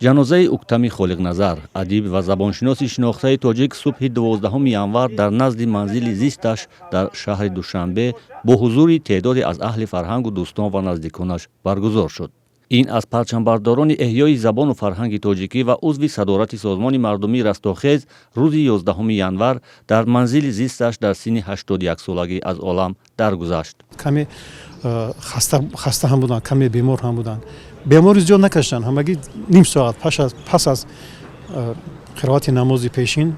ҷанозаи Уктами Холиқназар, адиб ва забоншиноси шинохтаи тоҷик субҳи 12 январ дар назди манзили зисташ дар шаҳри Душанбе бо ҳузури теъдоде аз аҳли фарҳангу дӯстон ва наздиконаш баргузор шуд. ин аз парчамбардорони эҳёи забону фарҳанги тоҷикӣ ва узви садорати созмони мардумии растохез рӯзи 11 январ дар манзили зисташ дар синни 81-солагӣ аз олам даргузашт. каме хаста ҳам буданд, каме бемор ҳам буданд. бемори зиёд накаштанд, ҳамагӣ ним соат пас аз қироати намози пешин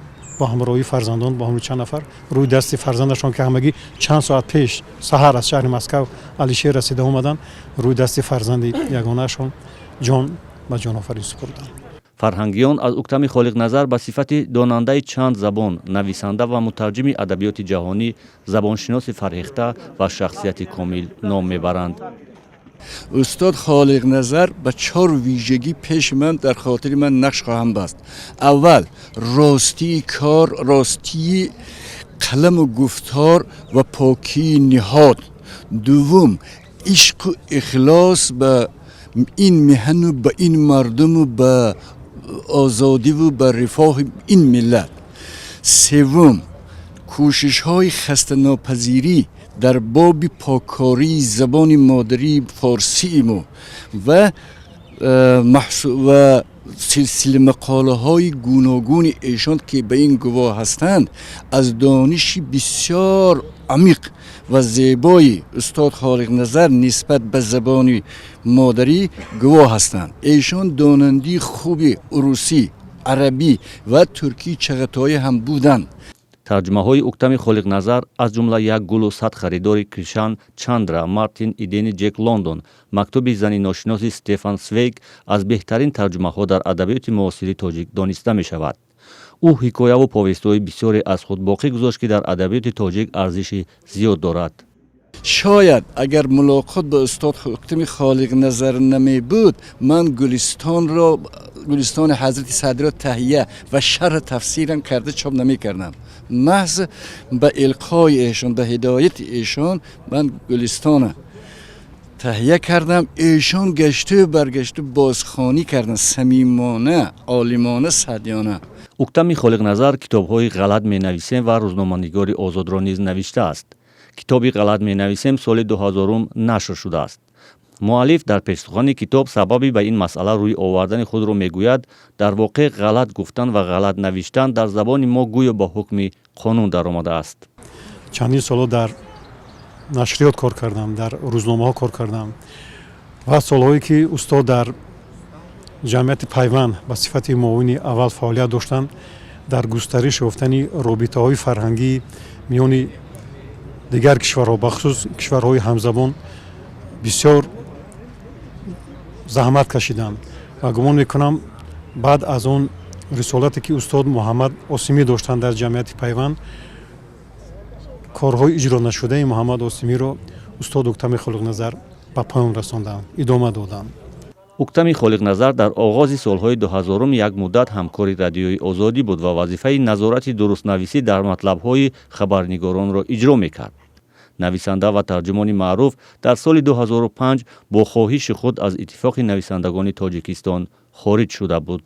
با همراهی فرزندان با همراهی چند نفر روی دست فرزندشان که همگی چند ساعت پیش سحر از شهر مسکو علیشیر رسیده اومدن روی دست فرزند یگانه‌شان جان و جان آفرین سپردند. فرهنگیان از اوکتام خالق‌نظر به صفت داننده چند زبان، نویسنده و مترجم ادبیات جهانی، زبانشناس فرهیخته و شخصیت کامل نام میبرند. استاد خالق‌نظر با 4 ویژگی پیش من در خاطر من نقش خواهم بست. اول راستی کار، راستی قلم و گفتار و پاکی نهاد. دوم عشق و اخلاص به این مهن و به این مردم و به آزادی و به رفاه این ملت. سوم کوشش های خسته ناپذیری در باب پاکاری زبان مادری فارسی مو و سلسله مقاله های گوناگون ایشان که به این گواه هستند از دانش بسیار عمیق و زیبای استاد خالق‌نظر نسبت به زبان مادری گواه هستند. ایشان دانندی خوبی روسی، عربی و ترکی چغتای هم بودند. ترجمه‌های اوکتام خالق‌نظر از جمله یک گل و صد خریداری کریشان چاندرا مارتین ایدن جک لندن، مکتوب زنی ناشناس استفان سویگ از بهترین ترجمه‌ها در ادبیات معاصر تاجیک دانسته می‌شود. او حکایه و پویست‌های بسیاری از خود باقی گذاشت که در ادبیات تاجیک ارزش زیاد دارد. شاید اگر ملاقات با استاد اوکتام خالق‌نظر نمی بود من گلستان حضرت صدر تهیه و شرح تفسیرم کرده چاپ نمی کردم. محض به القای ایشان به هدایت ایشان من گلستان تهیه کردم. ایشان گشته و برگشته بازخوانی کردن صمیمانه، عالمانه، صادقانه. اوکتام خالق‌نظر کتاب‌های غلط می‌نویسم و روزنامه‌نگاری آزاد را نیز نوشته است. کتابی غلط می‌نویسم سال 2000 نشر شده است. مؤلف در پیش‌سخن کتاب سببی به این مسئله روی آوردن خود را میگوید در واقع غلط گفتن و غلط نوشتن در زبان ما گویا با حکم قانون در آمده است. چندین سال در نشریات کار کردم، در روزنامه‌ها کار کردم و سالهایی که استاد در جمعیت پیوند به صفت معاون اول فعالیت داشتند در گسترش یافتن رابطه‌های فرهنگی میان دیگر کشورها بخصوص کشورهای همزبان بسیار زحمت کشیدند و گمان میکنم بعد از اون رسالتی که استاد محمد آسیمی داشتند در جمعیت پیوند کارهای اجرا نشده محمد آسیمی رو استاد اوکتام خالق‌نظر به پایان رساندند، ادامه دادند. اوکتام خالق‌نظر در آغاز سالهای 2000 یک مدت همکار رادیوی آزادی بود و وظیفه نظارت درست‌نویسی در مطلب‌های خبرنگاران را اجرا میکرد. نویسنده و ترجمان معروف در سال 2005 با خواهش خود از اتفاق نویسندگان تاجیکستان خارج شده بود.